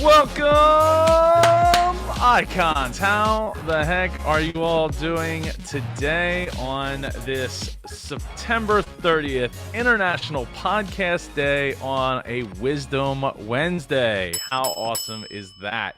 Welcome, icons. How the heck are you all doing today on this September 30th, International Podcast Day on a Wisdom Wednesday? How awesome is that?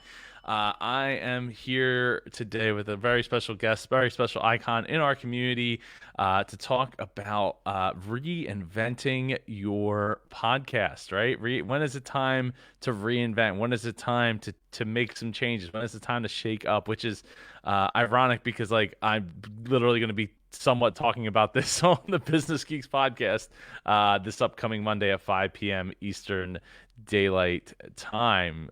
I am here today with a very special guest, very special icon in our community to talk about reinventing your podcast, right? When is it time to reinvent? When is it time to make some changes? When is it time to shake up? Which is ironic because I'm literally going to be somewhat talking about this on the Business Geeks podcast this upcoming Monday at 5 p.m. Eastern Daylight Time.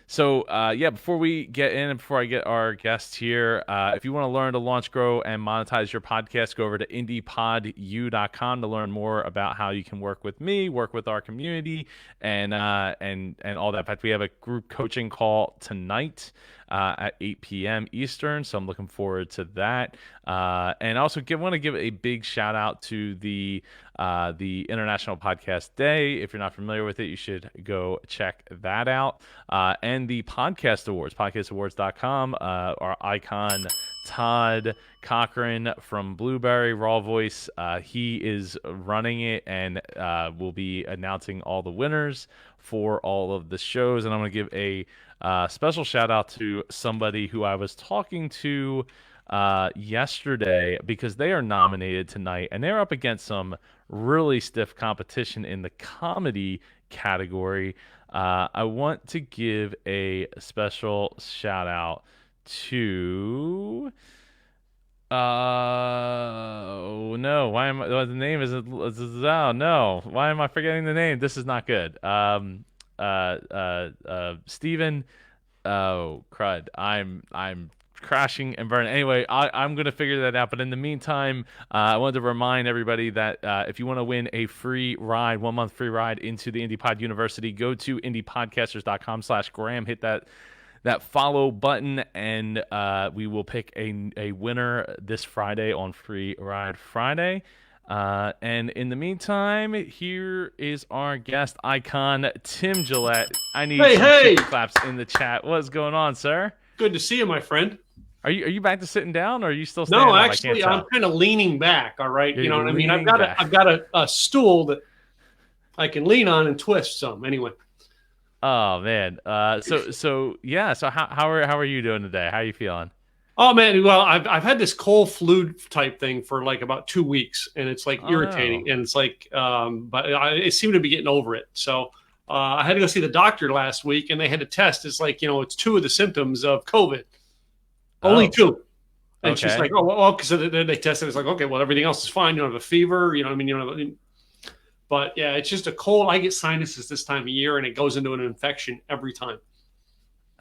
Before we get in and before I get our guest here, if you want to learn to launch, grow, and monetize your podcast, go over to indiepodu.com to learn more about how you can work with me, work with our community, and all that. In fact, we have a group coaching call tonight at 8 p.m. Eastern, so I'm looking forward to that. And also want to give a big shout out to the International Podcast Day. If you're not familiar with it, you should go check that out. And the Podcast Awards, podcastawards.com, our icon Todd Cochran from Blueberry Raw Voice, he is running it and will be announcing all the winners for all of the shows. And I'm going to give a special shout out to somebody who I was talking to yesterday because they are nominated tonight and they're up against some really stiff competition in the comedy category. I want to give a special shout out to why am I the name is why am I forgetting the name? This is not good. Steven. Oh crud. I'm crashing and burning. Anyway, I'm going to figure that out. But in the meantime, I wanted to remind everybody that if you want to win a free ride, 1 month free ride into the IndiePod University, go to indiepodcasters.com/Graham, hit that follow button, and we will pick a winner this Friday on Free Ride Friday. And in the meantime, here is our guest icon, Tim Gillette. I need some claps in the chat. What's going on, sir? Good to see you, my friend. Are you back to sitting down, or are you still standing No, up? actually, I'm kind of leaning back. All right, You're you know what I mean. leaning I've got a stool that I can lean on and twist some. Anyway. Oh man. So how are you doing today? How are you feeling? Oh man, well, I've had this cold flu type thing for like about 2 weeks, and it's like irritating, and it's like, but I seem to be getting over it. So I had to go see the doctor last week, and they had to test. It's like, it's 2 of the symptoms of COVID. Only 2. And okay. She's like, oh, well, because they tested. It's like, okay, well, everything else is fine. You don't have a fever. You know what I mean? You know, but yeah, it's just a cold. I get sinuses this time of year, and it goes into an infection every time.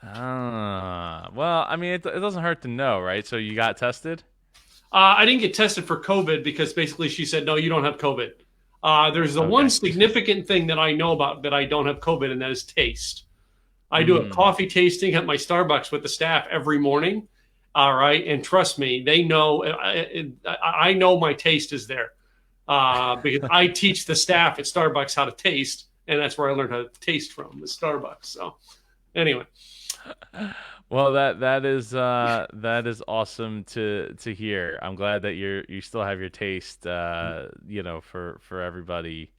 Well, I mean, it doesn't hurt to know, right? So you got tested? I didn't get tested for COVID because basically she said, no, you don't have COVID. There's the one significant thing that I know about that I don't have COVID, and that is taste. I do a coffee tasting at my Starbucks with the staff every morning. All right. And trust me, they know, I know my taste is there because I teach the staff at Starbucks how to taste. And that's where I learned how to taste from, the Starbucks. So anyway. Well, that is awesome to hear. I'm glad that you still have your taste, for everybody,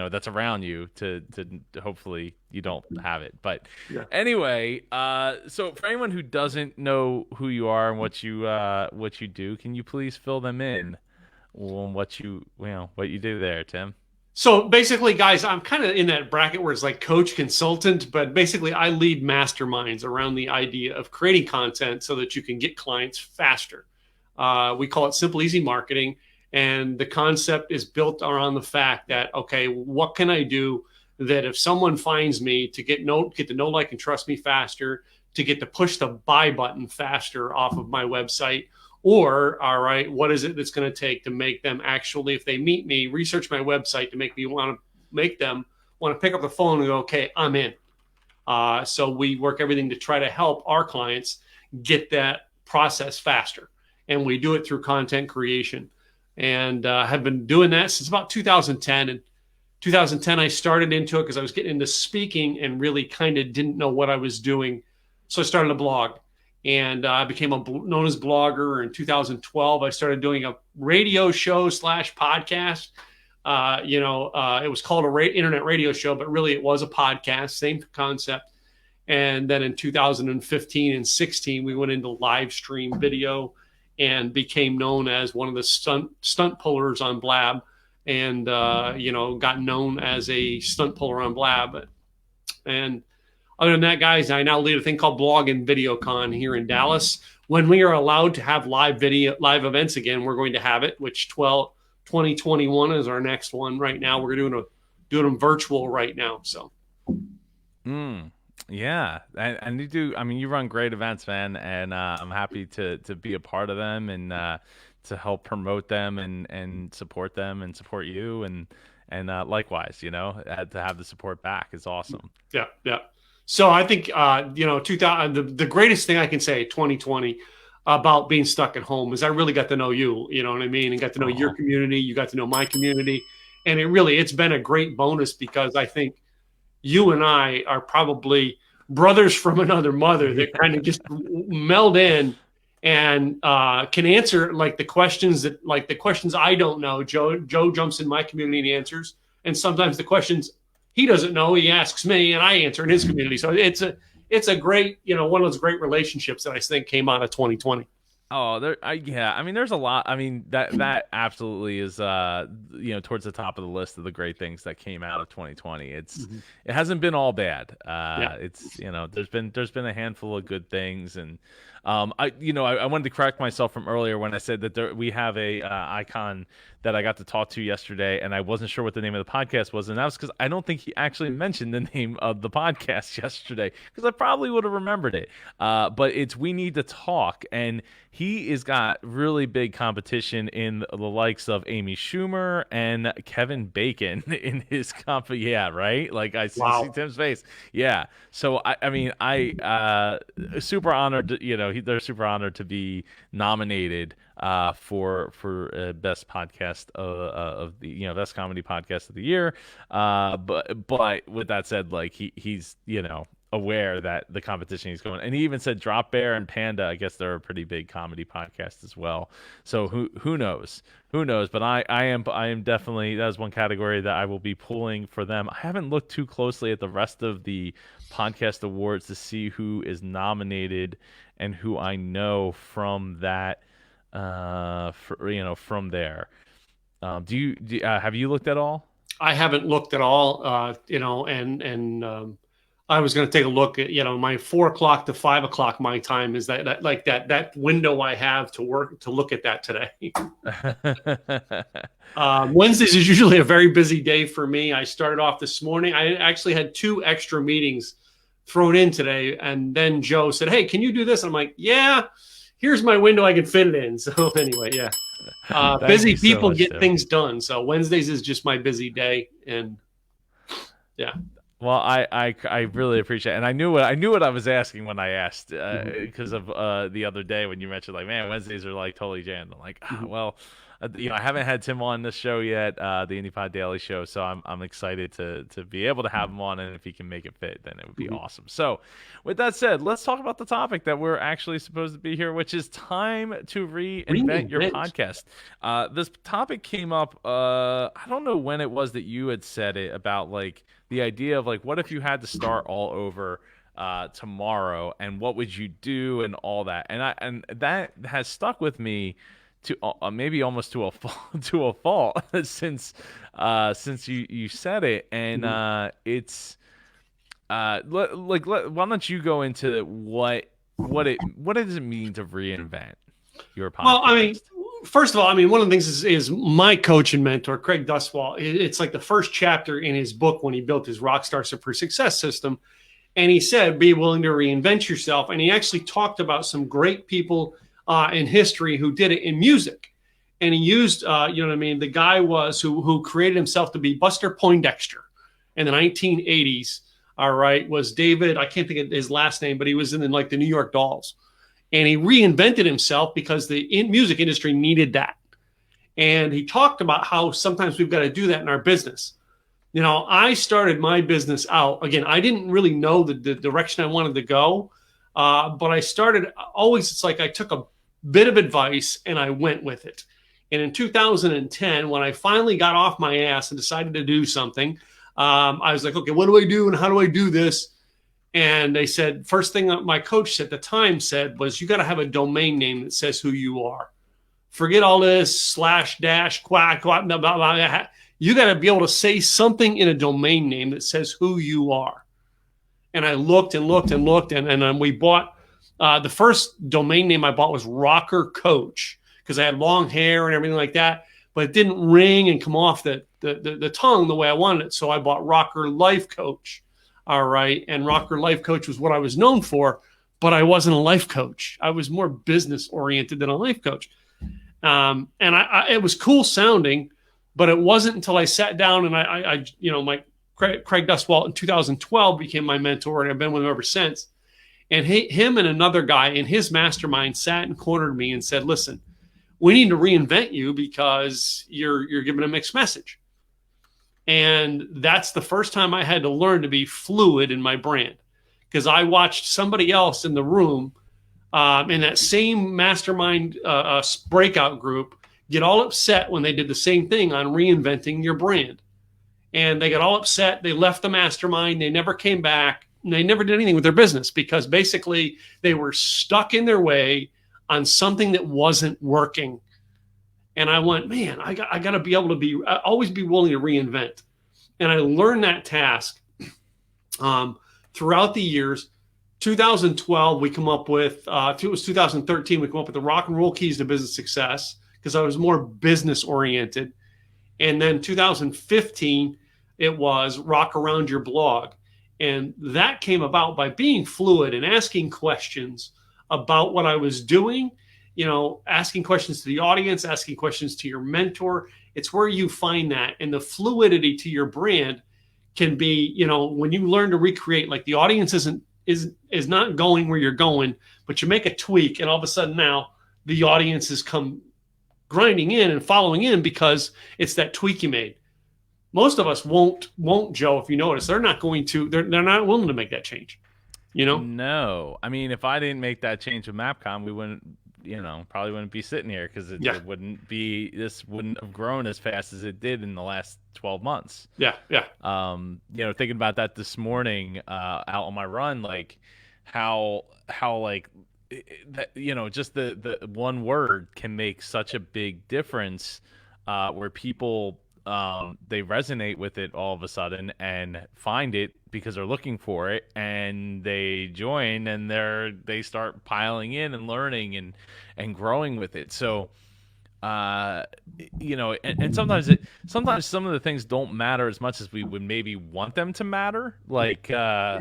that's around you to hopefully you don't have it. But anyway, so for anyone who doesn't know who you are and what you do, can you please fill them in on what you do there, Tim? So basically, guys, I'm kind of in that bracket where it's like coach, consultant, but basically I lead masterminds around the idea of creating content so that you can get clients faster. We call it simple, easy marketing. And the concept is built around the fact that, okay, what can I do that if someone finds me to get to know, like, and trust me faster, to get to push the buy button faster off of my website? Or, all right, what is it that's going to take to make them actually, if they meet me, research my website to make them want to pick up the phone and go, okay, I'm in. So we work everything to try to help our clients get that process faster. And we do it through content creation. And have been doing that since about 2010. And 2010, I started into it because I was getting into speaking and really kind of didn't know what I was doing. So I started a blog, and I became known as blogger. In 2012, I started doing a radio show / podcast. It was called internet radio show, but really it was a podcast, same concept. And then in 2015 and 16, we went into live stream video and became known as one of the stunt pullers on Blab, and got known as a stunt puller on Blab. And other than that, guys, I now lead a thing called Blog and VideoCon here in Dallas. When we are allowed to have live events again, we're going to have it, which 2021 is our next one. Right now, we're doing them virtual right now. So. Yeah, and you do. I mean, you run great events, man, and I'm happy to be a part of them and to help promote them and support them and support you and likewise, to have the support back is awesome. Yeah. So I think 2000 the greatest thing I can say 2020 about being stuck at home is I really got to know you. You know what I mean, and got to know your community. You got to know my community, and it's been a great bonus because I think you and I are probably brothers from another mother that kind of just meld in and can answer the questions I don't know. Joe jumps in my community and answers, and sometimes the questions he doesn't know, he asks me and I answer in his community. So it's a great, one of those great relationships that I think came out of 2020. Oh, I mean, there's a lot. I mean, that absolutely is, towards the top of the list of the great things that came out of 2020. It hasn't been all bad. It's, there's been a handful of good things, and I wanted to correct myself from earlier when I said that we have a icon that I got to talk to yesterday, and I wasn't sure what the name of the podcast was, and that was because I don't think he actually mentioned the name of the podcast yesterday, because I probably would have remembered it. But it's We Need to Talk, and he has got really big competition in the likes of Amy Schumer and Kevin Bacon in his comp. Yeah, right? Like I see Tim's face. Yeah. So I super honored. They're super honored to be nominated for best podcast of the best comedy podcast of the year. But with that said, he's aware that the competition he's going, and he even said Drop Bear and Panda, I guess they're a pretty big comedy podcast as well. So who knows? But I am definitely, that is one category that I will be pulling for them. I haven't looked too closely at the rest of the podcast awards to see who is nominated and who I know from that. From there. Do you have you looked at all? I haven't looked at all. I was going to take a look at, my 4 o'clock to 5 o'clock my time is that window I have to look at that today. Wednesdays is usually a very busy day for me. I started off this morning. I actually had 2 extra meetings thrown in today, and then Joe said, "Hey, can you do this?" I'm like, "Yeah, here's my window I can fit it in." So anyway, yeah. Busy people get things done. So Wednesdays is just my busy day, and yeah. Well, I really appreciate it. And I knew what I was asking when I asked, because of the other day when you mentioned man, Wednesdays are totally jammed. I'm like, well, I haven't had Tim on this show yet, the IndiePod Daily Show, so I'm excited to be able to have him on, and if he can make it fit, then it would be awesome. So, with that said, let's talk about the topic that we're actually supposed to be here, which is time to reinvent your podcast. This topic came up. I don't know when it was that you had said it about the idea of what if you had to start all over tomorrow, and what would you do, and all that, and that has stuck with me to maybe almost to a fault since you said it, and it's why don't you go into what does it mean to reinvent your podcast? Well, I mean, first of all, one of the things is my coach and mentor, Craig Duswalt. It's the first chapter in his book when he built his Rockstar Super Success system. And he said, be willing to reinvent yourself. And he actually talked about some great people in history who did it in music. And he used, the guy who created himself to be Buster Poindexter in the 1980s. All right, was David, I can't think of his last name, but he was in the New York Dolls. And he reinvented himself because the music industry needed that. And he talked about how sometimes we've got to do that in our business. I started my business out. Again, I didn't really know the direction I wanted to go, but I started always, it's like I took a bit of advice and I went with it. And in 2010, when I finally got off my ass and decided to do something, I was like, okay, what do I do and how do I do this? And they said, first thing that my coach at the time said was, you got to have a domain name that says who you are. Forget all this slash dash quack, quack blah, blah, blah. You got to be able to say something in a domain name that says who you are. And I looked and looked and looked, and we bought the first domain name I bought was Rocker Coach, because I had long hair and everything like that, but it didn't ring and come off the tongue the way I wanted it. So I bought Rocker Life Coach. All right. And Rocker Life Coach was what I was known for, but I wasn't a life coach. I was more business oriented than a life coach. And it was cool sounding, but it wasn't until I sat down and I my Craig Dustwalt in 2012 became my mentor, and I've been with him ever since. And him and another guy in his mastermind sat and cornered me and said, listen, we need to reinvent you because you're giving a mixed message. And that's the first time I had to learn to be fluid in my brand, because I watched somebody else in the room in that same mastermind breakout group get all upset when they did the same thing on reinventing your brand. And they got all upset. They left the mastermind. They never came back. And they never did anything with their business because basically they were stuck in their way on something that wasn't working. And I went, man, I got to be able to always be willing to reinvent. And I learned that task throughout the years. 2012, we come up with, it was 2013, we come up with the rock and roll keys to business success, because I was more business oriented. And then 2015, it was rock around your blog. And that came about by being fluid and asking questions about what I was doing, asking questions to the audience, asking questions to your mentor. It's where you find that. And the fluidity to your brand can be, when you learn to recreate, like the audience is not going where you're going, but you make a tweak and all of a sudden now the audience has come grinding in and following in because it's that tweak you made. Most of us won't, Joe, if you notice, they're not willing to make that change, No. I mean, if I didn't make that change with Mapcom, we wouldn't, probably wouldn't be sitting here, because it wouldn't have grown as fast as it did in the last 12 months. Yeah. Thinking about that this morning out on my run, like how like that, just the one word can make such a big difference where people they resonate with it all of a sudden and find it because they're looking for it, and they join and they start piling in and learning and growing with it. So and sometimes some of the things don't matter as much as we would maybe want them to matter, like to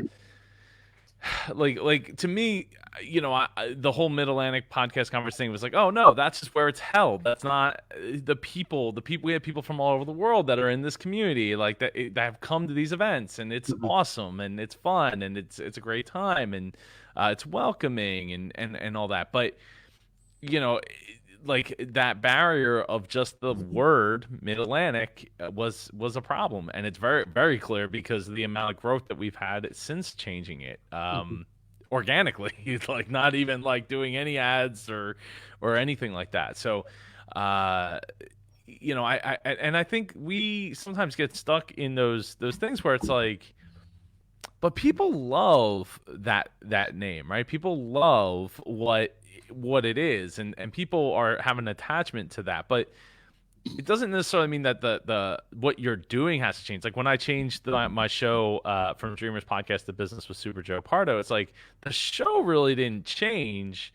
me, the whole Mid-Atlantic podcast conversation was like, oh no, that's just where it's held. That's not the people. We have people from all over the world that are in this community, like that have come to these events, and it's awesome and it's fun and it's a great time and it's welcoming and all that. But like that barrier of just the word Mid-Atlantic was a problem, and it's very, very clear because of the amount of growth that we've had since changing it organically, like not even like doing any ads or anything like that. So I think we sometimes get stuck in those things where it's like, but people love that name, right? People love what it is, and people have an attachment to that, but it doesn't necessarily mean that the what you're doing has to change. Like when I changed my show from Dreamers Podcast to Business with Super Joe Pardo, it's like the show really didn't change.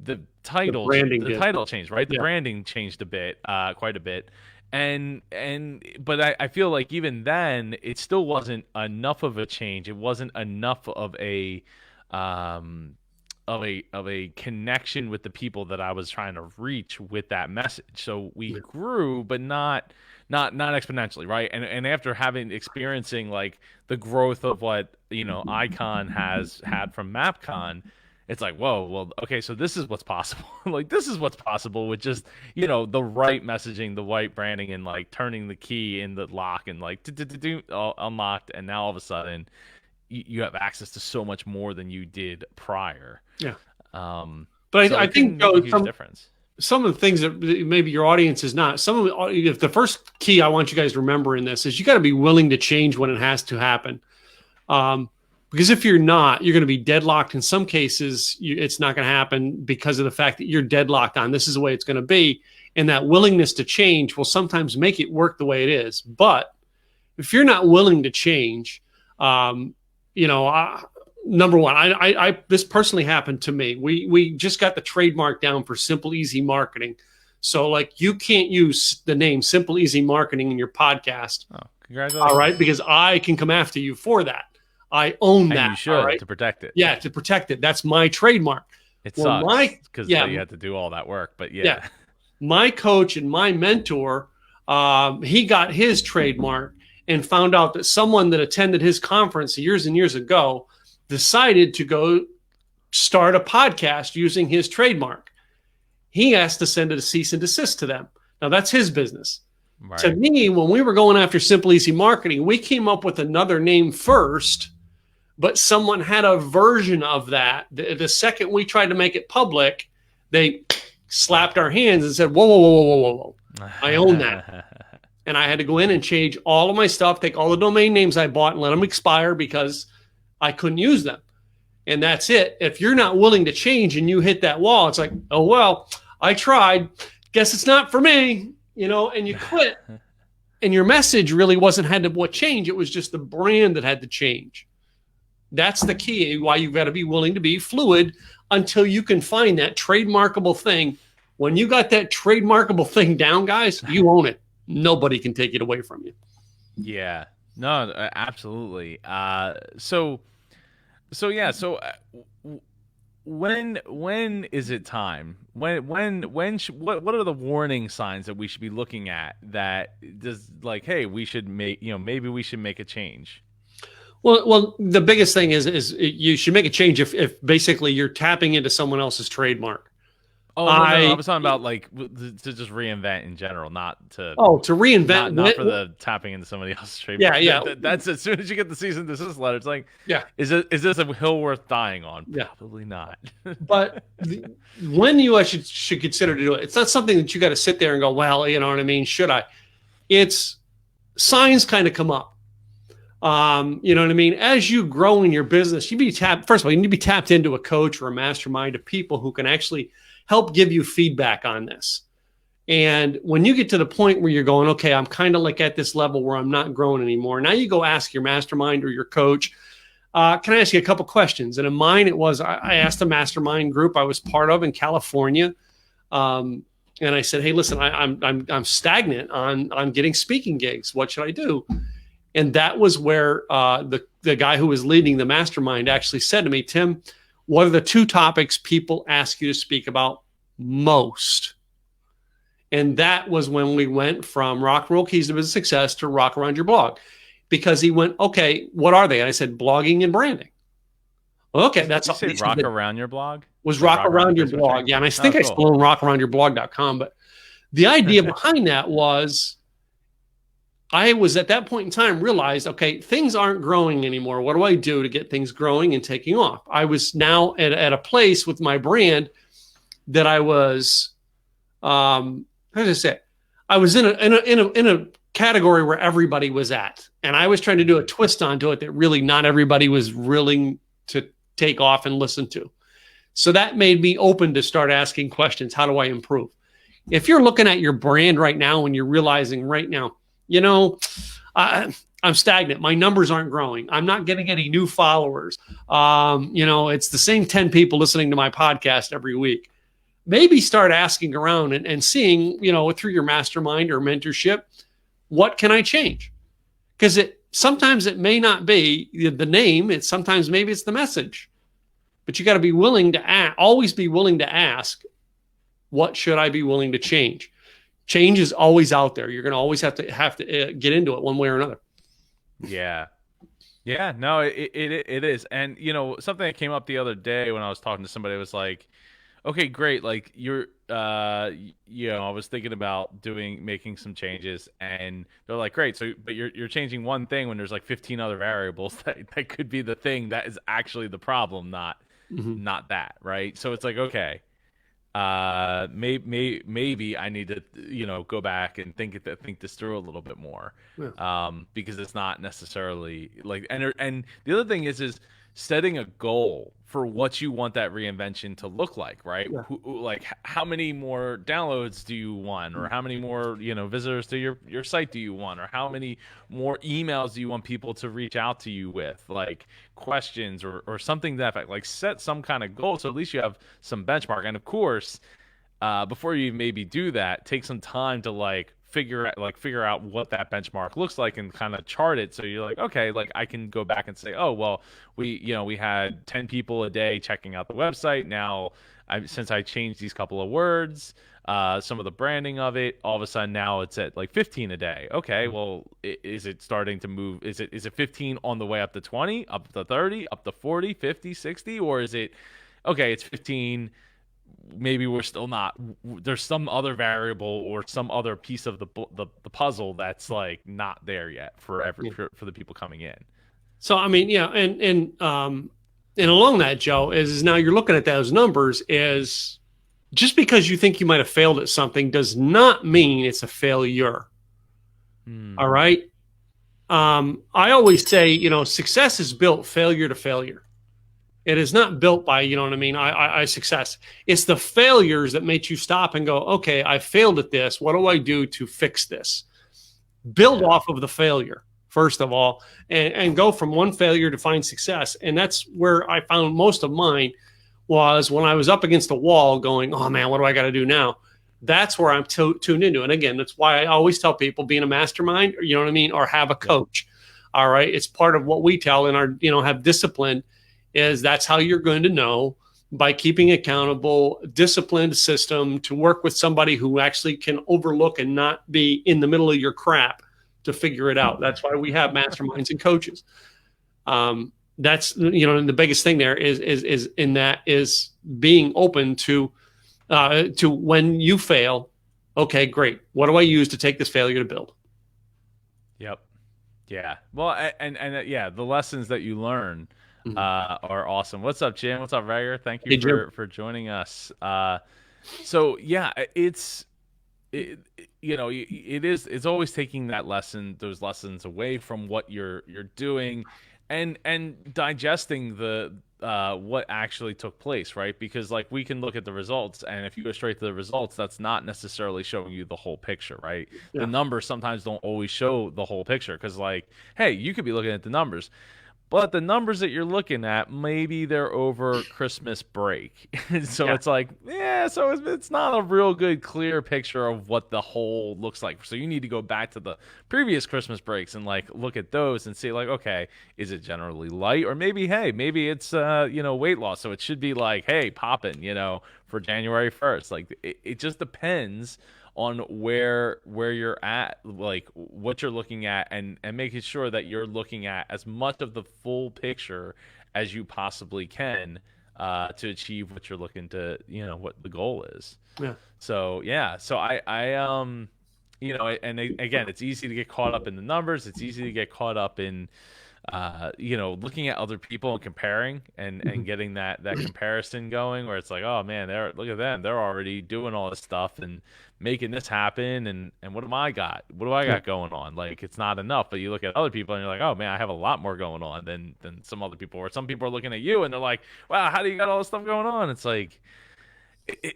The title changed, right? The branding changed a bit, quite a bit, but I feel like even then it still wasn't enough of a change. It wasn't enough of a connection with the people that I was trying to reach with that message. So we grew, but not exponentially, right? And after experiencing like the growth of what Icon has had from Mapcon, it's like, whoa, well, okay, so this is what's possible. Like, this is what's possible with just, you know, the right messaging, the right branding, and like turning the key in the lock and like all unlocked. And now all of a sudden, you have access to so much more than you did prior. Yeah. But I think make a huge difference. Some of the things that maybe your audience is not. If the first key I want you guys to remember in this is you got to be willing to change when it has to happen. Because if you're not, you're going to be deadlocked. In some cases, it's not going to happen because of the fact that you're deadlocked on this is the way it's going to be. And that willingness to change will sometimes make it work the way it is. But if you're not willing to change, number one, I this personally happened to me. We just got the trademark down for Simple Easy Marketing. So like you can't use the name Simple Easy Marketing in your podcast. Oh, congratulations. All right. Because I can come after you for that. I own that. And you should, right? To protect it. Yeah, to protect it. That's my trademark. It sucks because you have to do all that work. But yeah. My coach and my mentor, he got his trademark and found out that someone that attended his conference years and years ago decided to go start a podcast using his trademark. He has to send a cease and desist to them. Now, that's his business. Right. To me, when we were going after Simple Easy Marketing, we came up with another name first, but someone had a version of that. The second we tried to make it public, they slapped our hands and said, whoa, whoa, whoa, whoa, whoa, whoa. I own that. And I had to go in and change all of my stuff, take all the domain names I bought and let them expire because I couldn't use them. And that's it. If you're not willing to change and you hit that wall, it's like, oh, well, I tried. Guess it's not for me, and you quit. And your message really wasn't had to change. It was just the brand that had to change. That's the key, why you've got to be willing to be fluid until you can find that trademarkable thing. When you got that trademarkable thing down, guys, you own it. Nobody can take it away from you. Yeah, no, absolutely. When is it time? What are the warning signs that we should be looking at that does like, hey, we should make, maybe we should make a change? Well, the biggest thing is you should make a change if basically you're tapping into someone else's trademark. Oh, no, I was talking about like to just reinvent in general, not to. Oh, to reinvent, not for the tapping into somebody else's trademark. Yeah. That's as soon as you get the cease and desist letter, it's like, yeah, is this a hill worth dying on? Yeah. Probably not. But when you should consider to do it, it's not something that you got to sit there and go, well, you know what I mean? Should I? It's signs kind of come up. You know what I mean? As you grow in your business, you need to be tapped into a coach or a mastermind of people who can actually help give you feedback on this. And when you get to the point where you're going, okay, I'm kind of like at this level where I'm not growing anymore. Now you go ask your mastermind or your coach, can I ask you a couple questions? And in mine, it was, I asked a mastermind group I was part of in California. And I said, hey, listen, I'm stagnant on getting speaking gigs. What should I do? And that was where the guy who was leading the mastermind actually said to me, Tim, what are the two topics people ask you to speak about most? And that was when we went from Rock and Roll Keys to Business Success to Rock Around Your Blog. Because he went, okay, what are they? And I said, blogging and branding. Well, okay, that's all. Rock Around Your Blog? Was Rock Around Your Blog. Yeah, and I think I still own rockaroundyourblog.com. But the idea behind that was, I was at that point in time realized, okay, things aren't growing anymore. What do I do to get things growing and taking off? I was now at a place with my brand that I was, how did I say? I was in a category where everybody was at, and I was trying to do a twist onto it that really not everybody was willing to take off and listen to. So that made me open to start asking questions. How do I improve? If you're looking at your brand right now and you're realizing right now, I'm stagnant. My numbers aren't growing. I'm not getting any new followers. It's the same 10 people listening to my podcast every week. Maybe start asking around and seeing, through your mastermind or mentorship, what can I change? Because sometimes it may not be the name. Sometimes maybe it's the message. But you got to be willing to always be willing to ask, what should I be willing to change? Change is always out there. You're going to always have to get into it one way or another. Yeah. Yeah, no, it is. And something that came up the other day when I was talking to somebody was like, okay, great. Like I was thinking about making some changes, and they're like, great. So, but you're changing one thing when there's like 15 other variables that could be the thing that is actually the problem, Hmm. not that, right? So it's like, okay, maybe I need to, go back and think this through a little bit more, Yeah. because it's not necessarily like, and the other thing is setting a goal for what you want that reinvention to look like, right? Yeah. Like how many more downloads do you want, or how many more, visitors to your site do you want, or how many more emails do you want people to reach out to you with, like questions or something to that effect. Like set some kind of goal so at least you have some benchmark. And of course, before you maybe do that, take some time to figure out what that benchmark looks like and kind of chart it, so you're like, okay, like I can go back and say, oh well, we had 10 people a day checking out the website. Now since I changed these couple of words, some of the branding of it, all of a sudden now it's at like 15 a day. Okay, well, is it starting to move? Is it 15 on the way up to 20, up to 30, up to 40, 50, 60, or is it okay, it's 15, maybe we're still not, there's some other variable or some other piece of the puzzle that's like not there yet Yeah. for the people coming in. So I mean, yeah, and along that, Joe, is now you're looking at those numbers is just because you think you might have failed at something does not mean it's a failure. All Hmm. right. I always say, success is built failure to failure. It is not built by, you know what I mean? I success. It's the failures that make you stop and go, okay, I failed at this. What do I do to fix this? Build Yeah. off of the failure, first of all, and go from one failure to find success. And that's where I found most of mine was when I was up against the wall going, oh man, what do I got to do now? That's where I'm tuned into. And again, that's why I always tell people being a mastermind, or, you know what I mean? Or have a Yep. coach. All right. It's part of what we tell in our, have discipline is that's how you're going to know by keeping accountable, disciplined system to work with somebody who actually can overlook and not be in the middle of your crap to figure it out. That's why we have masterminds and coaches. That's and the biggest thing there is in that is being open to when you fail. Okay, great. What do I use to take this failure to build? Yep. Yeah. Well, and yeah, the lessons that you learn Mhm. are awesome. What's up, Jim? What's up, Rager? Thank you Hey, Jim. for joining us. So yeah, it's always taking those lessons away from what you're doing, and digesting the what actually took place, right? Because like we can look at the results, and if you go straight to the results, that's not necessarily showing you the whole picture, right? The Yeah. numbers sometimes don't always show the whole picture, because like, hey, you could be looking at the numbers, but the numbers that you're looking at, maybe they're over Christmas break. So Yeah. it's like, yeah, so it's not a real good, clear picture of what the whole looks like. So you need to go back to the previous Christmas breaks and like look at those and see like, okay, is it generally light? Or maybe, hey, maybe it's, weight loss. So it should be like, hey, popping, for January 1st. Like it just depends on where you're at, like what you're looking at, and making sure that you're looking at as much of the full picture as you possibly can, to achieve what you're looking to, what the goal is. Yeah. So yeah, so again, it's easy to get caught up in the numbers. It's easy to get caught up in, looking at other people and comparing, and Mhm. getting that comparison going, where it's like, oh man, look at them, they're already doing all this stuff and making this happen, and what do I Yeah. got going on? Like it's not enough. But you look at other people and you're like, oh man, I have a lot more going on than some other people. Or some people are looking at you and they're like, wow, how do you got all this stuff going on? It's like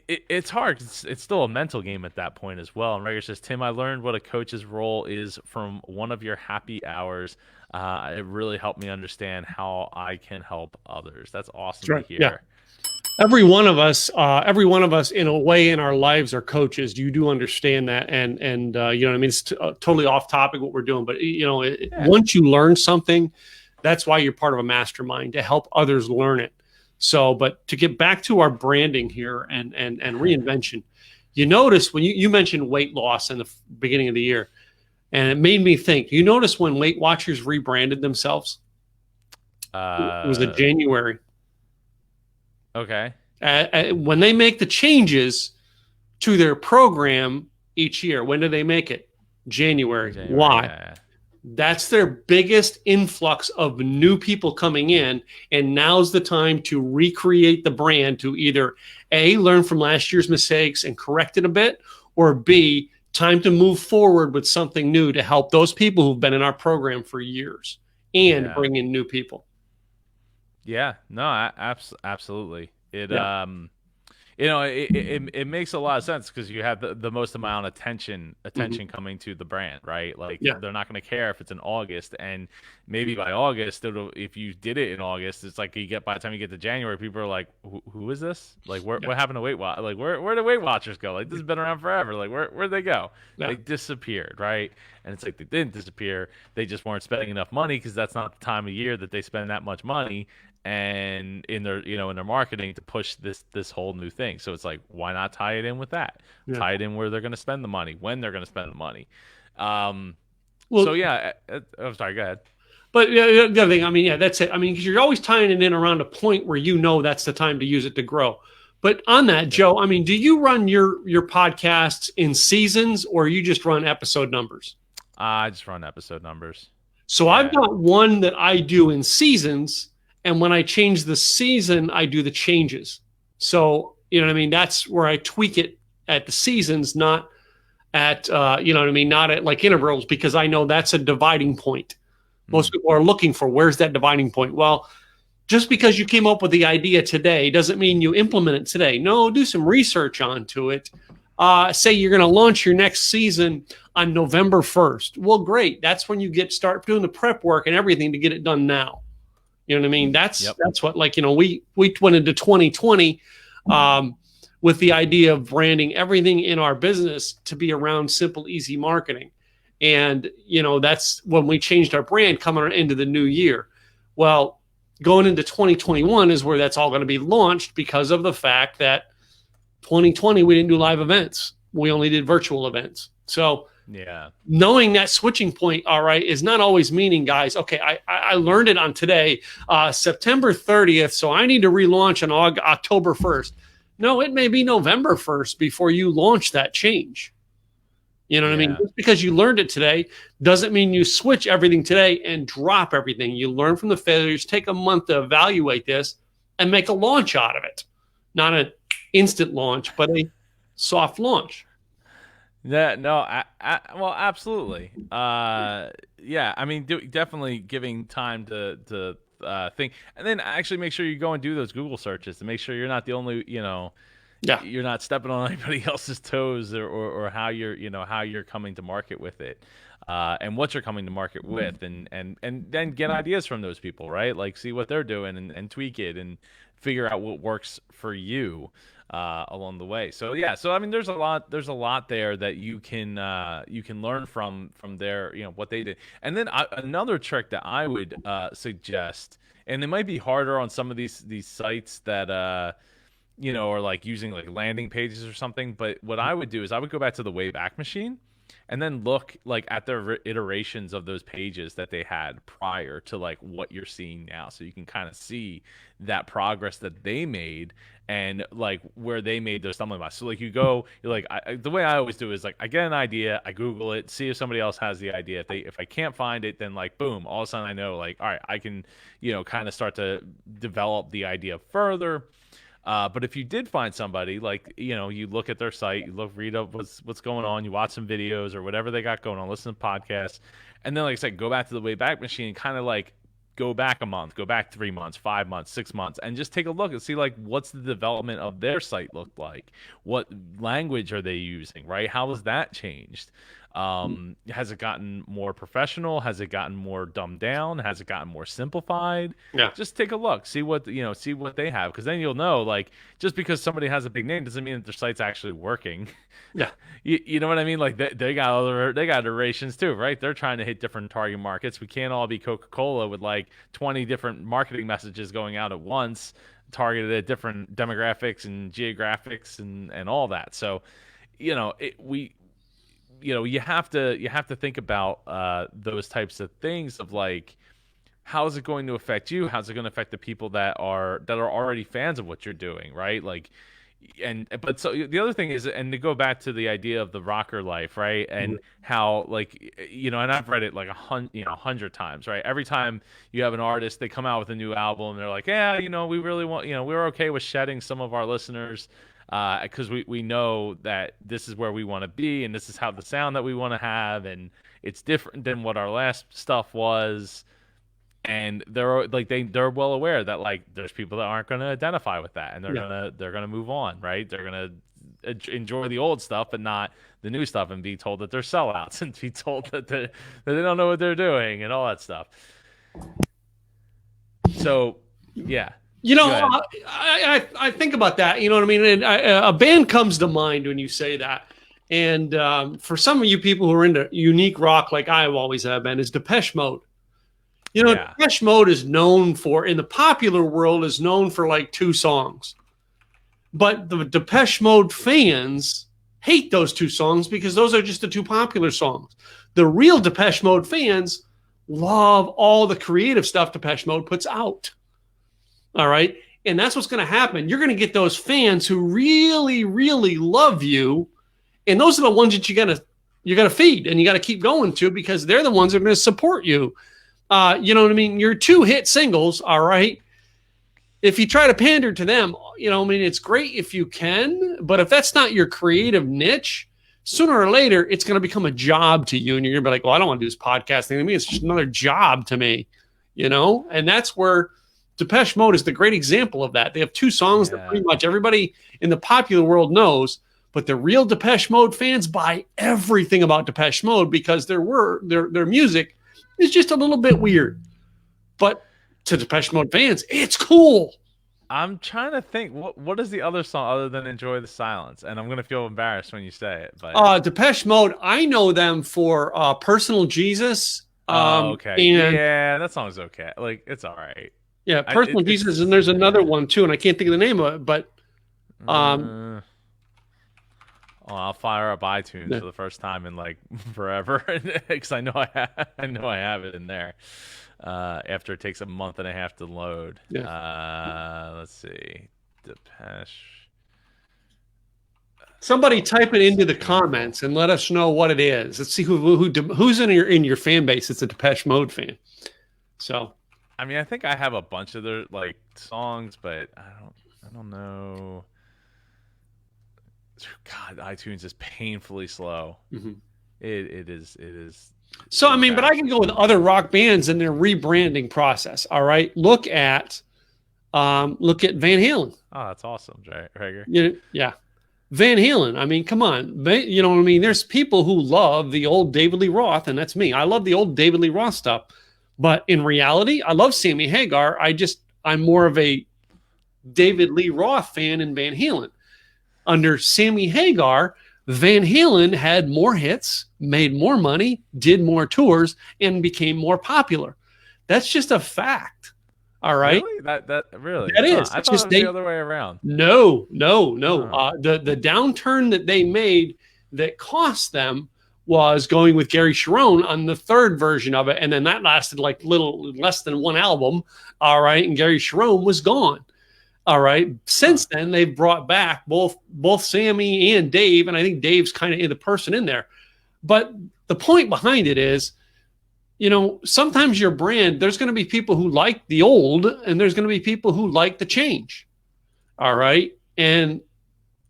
it's hard. It's still a mental game at that point as well. And Rager says, Tim, I learned what a coach's role is from one of your happy hours. It really helped me understand how I can help others. That's That's awesome to right. Yeah. hear. Every one of us in a way in our lives are coaches. You do understand that. And you know what I mean? It's totally off topic what we're doing, but Yeah. once you learn something, that's why you're part of a mastermind to help others learn it. So, but to get back to our branding here and reinvention, you notice when you mentioned weight loss in the beginning of the year, and it made me think, you notice when Weight Watchers rebranded themselves? It was a January. Okay. When they make the changes to their program each year, when do they make it? January. January. Why? Yeah. That's their biggest influx of new people coming in. And now's the time to recreate the brand to either A, learn from last year's mistakes and correct it a bit, or B, time to move forward with something new to help those people who've been in our program for years and Yeah. bring in new people. Yeah. No, absolutely. It Yeah. it makes a lot of sense because you have the most amount of Mhm. attention coming to the brand, right? Like Yeah. they're not going to care if it's in August, and maybe by August, if you did it in August, it's like by the time you get to January, people are like, who is this? Like, Yeah. what happened to Weight Watch? Like, where did Weight Watchers go? Like, this has been around forever. Like, where'd they go? Yeah. They disappeared, right? And it's like they didn't disappear. They just weren't spending enough money because that's not the time of year that they spend that much money and in their in their marketing to push this whole new thing. So it's like, why not tie it in with that? Yeah. Tie it in where they're going to spend the money, when they're going to spend the money. um so Well, yeah, I'm sorry, go ahead. but the other thing, I mean, yeah, that's it. I mean, because you're always tying it in around a point where you know that's the time to use it to grow. But on that, Yep. Joe, I mean, do you run your podcasts in seasons or you just run episode numbers? I just run episode numbers. So I've Yeah. got one that I do in seasons, and when I change the season, I do the changes. So you know what I mean? That's where I tweak it at the seasons, not at you know what I mean, not at like intervals, because I know that's a dividing point. Most Mm. people are looking for where's that dividing point. Well, just because you came up with the idea today doesn't mean you implement it today. No, do some research onto it. Say you're going to launch your next season on November 1st. Well, great. That's when you start doing the prep work and everything to get it done now. You know what I mean? Yep. That's what, like, you know, we went into 2020 with the idea of branding everything in our business to be around simple, easy marketing. And, you know, that's when we changed our brand coming into the new year. Well, going into 2021 is where that's all going to be launched because of the fact that 2020, we didn't do live events. We only did virtual events. So Yeah. knowing that switching point, all right, is not always meaning, guys, okay, I learned it on today, September 30th, so I need to relaunch on October 1st. No, it may be November 1st before you launch that change. You know what I mean? Yeah. Just because you learned it today doesn't mean you switch everything today and drop everything. You learn from the failures, take a month to evaluate this, and make a launch out of it. Not an instant launch, but a soft launch. Yeah, no, well, absolutely. Yeah, I mean, definitely giving time to think, and then actually make sure you go and do those Google searches to make sure you're not the only, Yeah. you're not stepping on anybody else's toes, or how how you're coming to market with it, and what you're coming to market with, and then get ideas from those people, right? Like, see what they're doing and tweak it and figure out what works for you along the way. So yeah, so I mean, there's a lot there that you can learn from their, what they did. And then another trick that I would suggest, and it might be harder on some of these sites that are like using like landing pages or something, but what I would do is I would go back to the Wayback Machine and then look like at their iterations of those pages that they had prior to like what you're seeing now, so you can kind of see that progress that they made and like where they made their stumbling blocks. So like you're like, the way I always do is like, I get an idea, I Google it, see if somebody else has the idea. If I can't find it, then like boom, all of a sudden I know, like, all right, I can kind of start to develop the idea further. But if you did find somebody, like, you look at their site, read up what's going on, you watch some videos or whatever they got going on, listen to podcasts, and then, like I said, go back to the Wayback Machine and kind of like go back a month, go back 3 months, 5 months, 6 months, and just take a look and see like what's the development of their site looked like, what language are they using, right? How has that changed? Has it gotten more professional? Has it gotten more dumbed down? Has it gotten more simplified? Yeah. Just take a look, see what they have, because then you'll know, like, just because somebody has a big name doesn't mean that their site's actually working. Yeah. You know what I mean? Like they got iterations too, right? They're trying to hit different target markets. We can't all be Coca-Cola with like 20 different marketing messages going out at once, targeted at different demographics and geographics and all that. So, you have to think about those types of things of like, how is it going to affect you? How's it going to affect the people that are already fans of what you're doing, right? Like, and but so the other thing is, and to go back to the idea of the rocker life, right? And how, like, and I've read it like 100 times, right? Every time you have an artist, they come out with a new album, they're like, yeah, we really want, we're okay with shedding some of our listeners, because we know that this is where we want to be, and this is how the sound that we want to have, and it's different than what our last stuff was. And they're well aware that, like, there's people that aren't going to identify with that, and they're gonna move on, right? They're gonna enjoy the old stuff but not the new stuff, and be told that they're sellouts, and be told that they don't know what they're doing, and all that stuff. So yeah, I think about that. You know what I mean? And a band comes to mind when you say that. And for some of you people who are into unique rock, like I always have been, is Depeche Mode. Depeche Mode is known for, in the popular world, is known for like 2 songs. But the Depeche Mode fans hate those 2 songs because those are just the 2 popular songs. The real Depeche Mode fans love all the creative stuff Depeche Mode puts out. All right? And that's what's going to happen. You're going to get those fans who really, really love you. And those are the ones that you got to feed and you got to keep going to, because they're the ones that are going to support you. You know what I mean? Your 2 hit singles, all right? If you try to pander to them, it's great if you can, but if that's not your creative niche, sooner or later, it's going to become a job to you. And you're going to be like, well, I don't want to do this podcasting. I mean, it's just another job to me, And that's where Depeche Mode is the great example of that. They have 2 songs that pretty much everybody in the popular world knows, but the real Depeche Mode fans buy everything about Depeche Mode because their music is just a little bit weird. But to Depeche Mode fans, it's cool. I'm trying to think, what is the other song other than Enjoy the Silence? And I'm going to feel embarrassed when you say it. But Depeche Mode, I know them for Personal Jesus. Okay. Yeah, that song's okay. Like, it's all right. Yeah, Personal Jesus, and there's another one too, and I can't think of the name of it, but I'll fire up iTunes for the first time in like forever, because I know I have it in there. After it takes a month and a half to load. Let's see, Depeche. Somebody type it into the comments and let us know what it is. Let's see who's in your fan base. It's a Depeche Mode fan. So, I mean, I think I have a bunch of their like songs, but I don't know. God, iTunes is painfully slow. Mm-hmm. It is. So, I mean, but I can go with other rock bands and their rebranding process. All right. Look at Van Halen. Oh, that's awesome, Rager. Yeah. Van Halen. I mean, come on. You know what I mean? There's people who love the old David Lee Roth, and that's me. I love the old David Lee Roth stuff. But in reality, I love Sammy Hagar. I'm more of a David Lee Roth fan in Van Halen. Under Sammy Hagar, Van Halen had more hits, made more money, did more tours, and became more popular. That's just a fact. All right. Really? That really? That is. I thought it was the other way around. No. The downturn that they made that cost them was going with Gary Cherone on the 3rd version of it, and then that lasted like little less than 1 album. All right, and Gary Cherone was gone. All right. Since then, they've brought back both Sammy and Dave, and I think Dave's kind of the person in there. But the point behind it is, sometimes your brand, there's going to be people who like the old, and there's going to be people who like the change. All right. And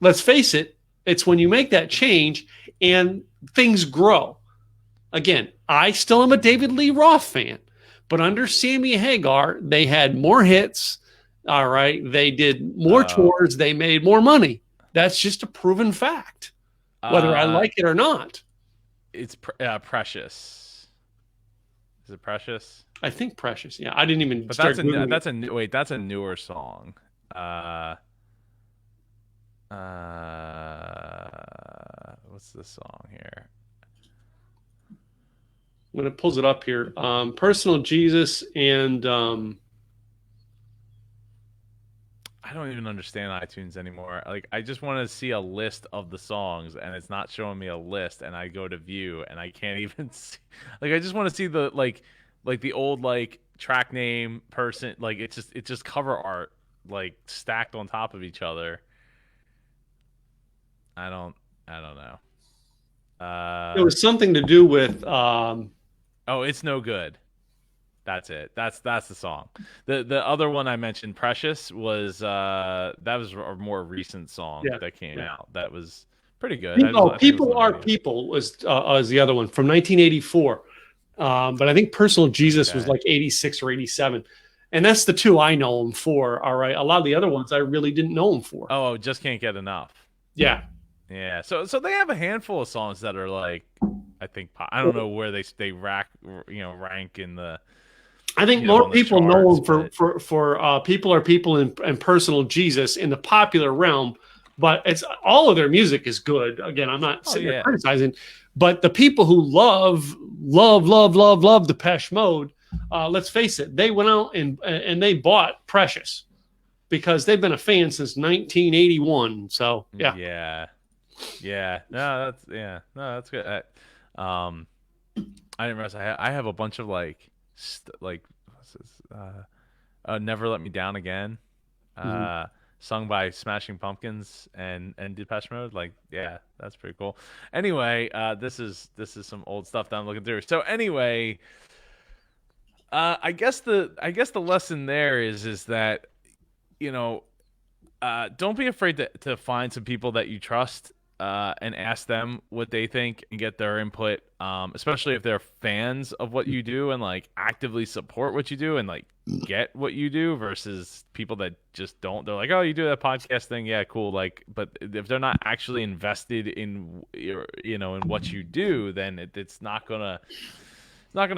let's face it, it's when you make that change and things grow. Again, I still am a David Lee Roth fan, but under Sammy Hagar, they had more hits. All right. They did more tours. They made more money. That's just a proven fact, whether I like it or not. It's Precious. Is it Precious? I think Precious. Yeah. I didn't even But start that's a newer song. What's the song here? When it pulls it up here, Personal Jesus and I don't even understand iTunes anymore. Like, I just want to see a list of the songs, and it's not showing me a list. And I go to view, and I can't even see. Like, I just want to see the like the old like track name, person, like it's just cover art like stacked on top of each other. I don't I don't know. It was something to do with Oh, it's no good. That's it. That's the song. The other one I mentioned, Precious, was that was a more recent song yeah, that came yeah. out. That was pretty good. I think it was on People the are radio. people was the other one from 1984. But I think Personal Jesus was Okay. like 86 or 87. And that's the two I know him for. All right. A lot of the other ones I really didn't know him for. Oh, just can't get enough. Yeah. Yeah. So they have a handful of songs that are like, I think I don't know where they rank in the I think more on the people know charts, him but for People Are People and Personal Jesus in the popular realm, but it's all of their music is good. Again, I'm not oh sitting there yeah. criticizing, but the people who love Depeche Mode, let's face it, they went out and they bought Precious because they've been a fan since 1981. So yeah. Yeah. Yeah. No, that's No, that's good. I didn't realize I have a bunch of like what's this? Never Let Me Down Again. Mhm. Uh Sung by Smashing Pumpkins and Depeche Mode. Like, yeah, that's pretty cool. Anyway, this is some old stuff that I'm looking through. So anyway, I guess the lesson there is that, you know, don't be afraid to find some people that you trust and ask them what they think and get their input, especially if they're fans of what you do and like actively support what you do and like get what you do versus people that just don't. They're like, oh, you do that podcast thing, yeah, cool. Like, but if they're not actually invested in in what you do, then it's not gonna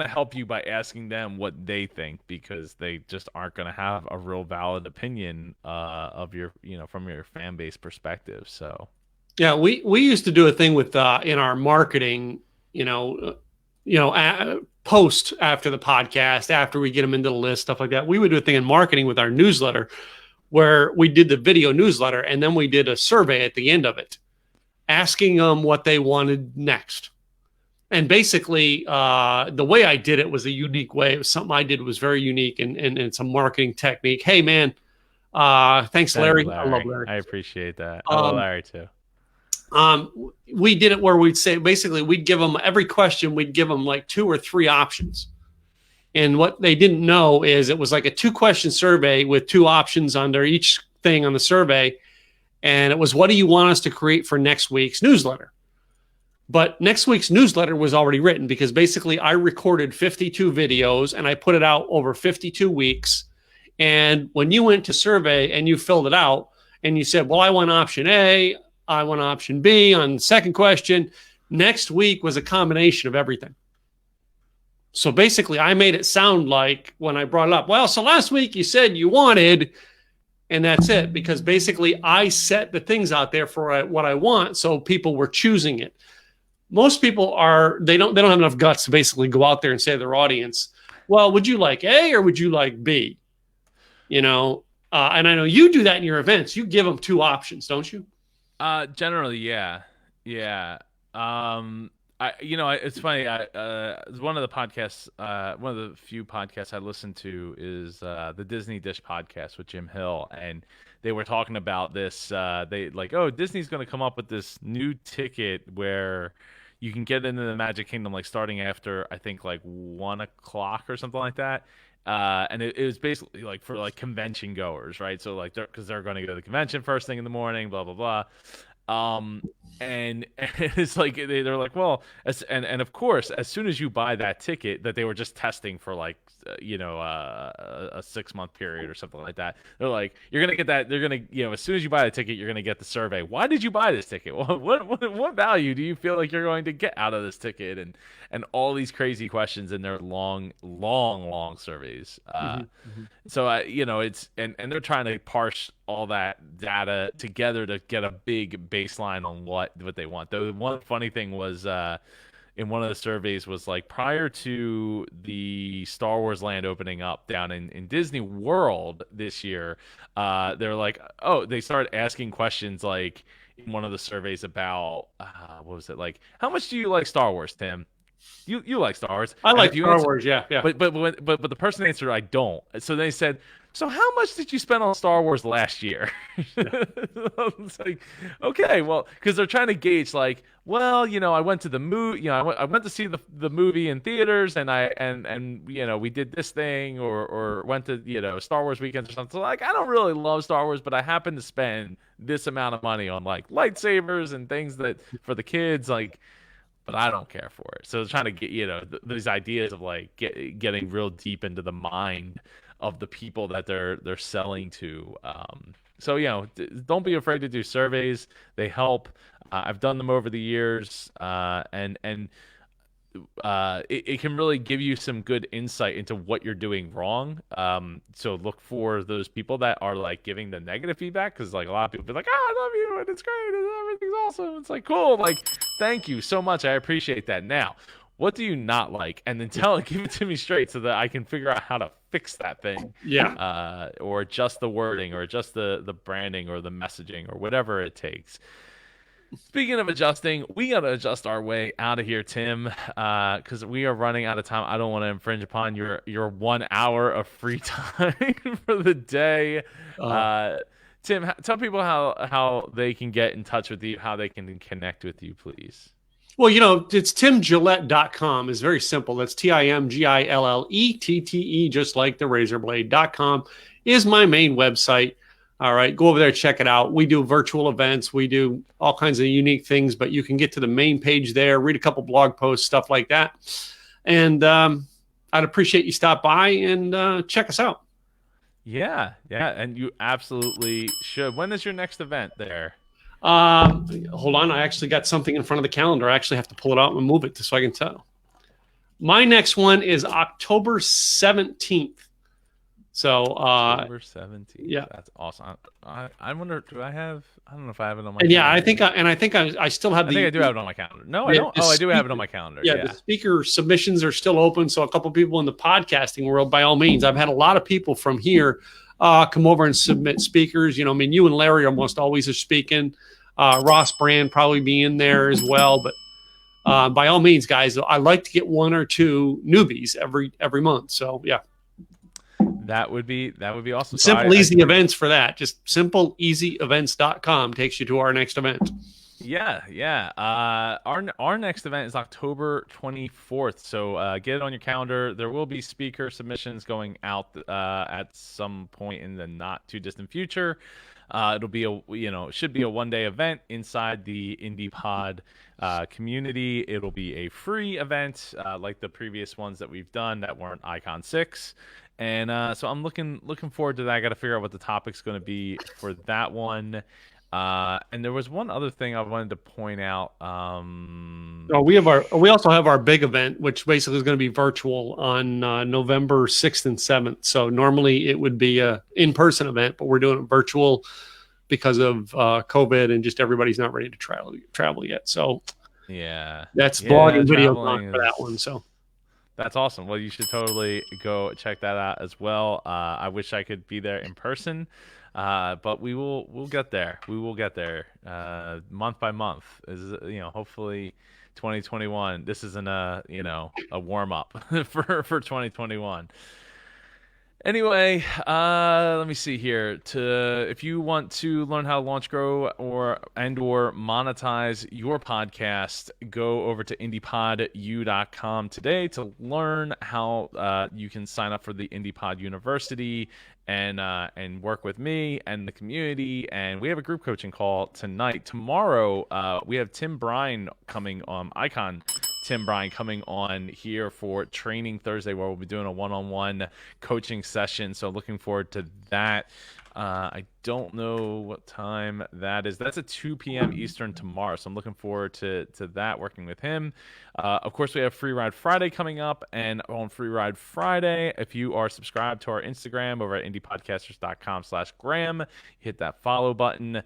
help you by asking them what they think because they just aren't gonna have a real valid opinion of your from your fan base perspective. So Yeah, we used to do a thing with in our marketing, you know, post after the podcast, after we get them into the list, stuff like that. We would do a thing in marketing with our newsletter where we did the video newsletter and then we did a survey at the end of it, asking them what they wanted next. And basically, the way I did it was a unique way. It was something I did was very unique and it's a marketing technique. Hey, man, thanks, thank you, Larry. I love Larry. Larry. I appreciate that. I love Um, Larry too. we did it where we'd say basically we'd give them every question, we'd give them like two or three options. And what they didn't know is it was like a 2-question survey with 2 options under each thing on the survey. And it was, what do you want us to create for next week's newsletter? But next week's newsletter was already written because basically I recorded 52 videos and I put it out over 52 weeks. And when you went to survey and you filled it out and you said, well, I want option A, I want option B on the second question, next week was a combination of everything. So basically, I made it sound like when I brought it up, well, so last week you said you wanted, and that's it, because basically I set the things out there for what I want, so people were choosing it. Most people they don't have enough guts to basically go out there and say to their audience, well, would you like A or would you like B? And I know you do that in your events. You give them 2 options, don't you? Generally, yeah, yeah. It's funny. One of the podcasts, one of the few podcasts I listen to is the Disney Dish podcast with Jim Hill, and they were talking about this. They like, oh, Disney's going to come up with this new ticket where you can get into the Magic Kingdom like starting after I think like 1 o'clock or something like that. And it was basically like for like convention goers, right? So like because they're going to go to the convention first thing in the morning, blah blah blah. And it's like they're like, well, and of course, as soon as you buy that ticket, that they were just testing for like a 6-month period or something like that. They're like, you're gonna get that. They're gonna as soon as you buy the ticket, you're gonna get the survey. Why did you buy this ticket? What value do you feel like you're going to get out of this ticket? And all these crazy questions in their long surveys. So it's and they're trying to parse all that data together to get a big baseline on what they want. The one funny thing was in one of the surveys was like prior to the Star Wars land opening up down in Disney World this year, they're like, oh, they started asking questions like in one of the surveys about what was it like? How much do you like Star Wars, Tim? You like Star Wars. I And like if you Star answer, Wars. Yeah, yeah. but the person answered, I don't. So they said, so how much did you spend on Star Wars last year? It's like, okay, well, because they're trying to gauge, like, well, I went to the movie, I went to see the movie in theaters, and we did this thing, or went to Star Wars weekends or something. So, like, I don't really love Star Wars, but I happen to spend this amount of money on like lightsabers and things that for the kids, like. But I don't care for it. So they're trying to get these ideas of like getting real deep into the mind of the people that they're selling to. So don't be afraid to do surveys. They help. I've done them over the years, and it can really give you some good insight into what you're doing wrong. So look for those people that are like giving the negative feedback, because like a lot of people be like, "Oh, I love you and it's great and everything's awesome." It's like, cool, like thank you so much, I appreciate that. Now, what do you not like? And then give it to me straight so that I can figure out how to fix that thing. Yeah. Or adjust the wording, or adjust the branding, or the messaging, or whatever it takes. Speaking of adjusting, we got to adjust our way out of here, Tim, because we are running out of time. I don't want to infringe upon your 1 hour of free time for the day. Tim, tell people how they can get in touch with you, how they can connect with you, please. Well, it's timgillette.com. It's very simple. That's TIMGILLETTE, just like the razorblade.com is my main website. All right, go over there, check it out. We do virtual events. We do all kinds of unique things, but you can get to the main page there, read a couple blog posts, stuff like that. And I'd appreciate you stop by and check us out. Yeah, and you absolutely should. When is your next event there? Hold on, I actually got something in front of the calendar. I actually have to pull it out and move it so I can tell. My next one is October 17th. So October 17th. Yeah, that's awesome. I wonder, I don't know if I have it on my. And calendar. yeah, I think I still have. I think I do have it on my calendar. No, I don't. I do have it on my calendar. Yeah, the speaker submissions are still open. So a couple people in the podcasting world, by all means, I've had a lot of people from here come over and submit speakers. You and Larry almost always are speaking. Ross Brand probably be in there as well. But by all means, guys, I like to get 1 or 2 newbies every month. So yeah. That would be awesome. Simple, easy events for that. Just simpleeasyevents.com takes you to our next event. Yeah. Our next event is October 24th. So get it on your calendar. There will be speaker submissions going out at some point in the not too distant future. It'll be should be a 1-day event inside the IndiePod community. It'll be a free event like the previous ones that we've done that weren't Icon 6. And so I'm looking forward to that. I got to figure out what the topic's going to be for that one. And there was one other thing I wanted to point out. We also have our big event, which basically is going to be virtual on November 6th and 7th. So normally it would be a in-person event, but we're doing it virtual because of COVID and just everybody's not ready to travel yet. So yeah, that's blog and video for that one. So. That's awesome. Well, you should totally go check that out as well. I wish I could be there in person, but we'll get there. We will get there month by month. Hopefully 2021. This isn't a warm up for 2021. Anyway, let me see here. If you want to learn how to launch, grow, or monetize your podcast, go over to IndiePodU.com today to learn how you can sign up for the IndiePod University and work with me and the community. And we have a group coaching call tonight. Tomorrow, we have Tim Bryan coming on Icon. Tim Bryan coming on here for Training Thursday, where we'll be doing a one-on-one coaching session. So looking forward to that. I don't know what time that is. That's at 2 p.m. Eastern tomorrow. So I'm looking forward to that, working with him. Of course, we have Free Ride Friday coming up. And on Free Ride Friday, if you are subscribed to our Instagram over at indiepodcasters.com/Graham, hit that follow button.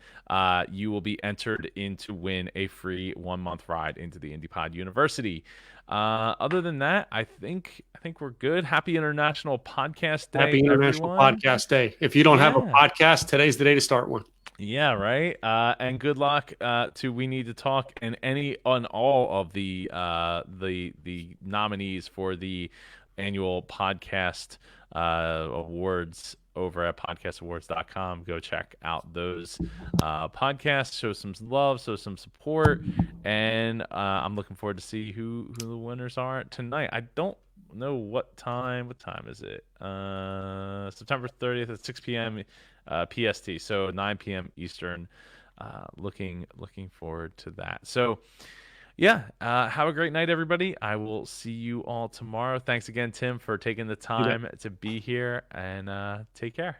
You will be entered in to win a free 1-month ride into the IndiePod University. Other than that, I think we're good. Happy International Podcast Day. Happy International Podcast Day. If you don't have a podcast, today's the day to start one. Yeah, right. And good luck to We Need to Talk and any on all of the nominees for the annual podcast awards over at podcastawards.com. Go check out those podcasts, show some love, show some support, and I'm looking forward to see who the winners are tonight. I don't know what time. What time is it? September 30th at 6 p.m. PST, so 9 p.m. Eastern. Looking forward to that. So yeah, have a great night, everybody. I will see you all tomorrow. Thanks again, Tim, for taking the You bet. time to be here, and take care.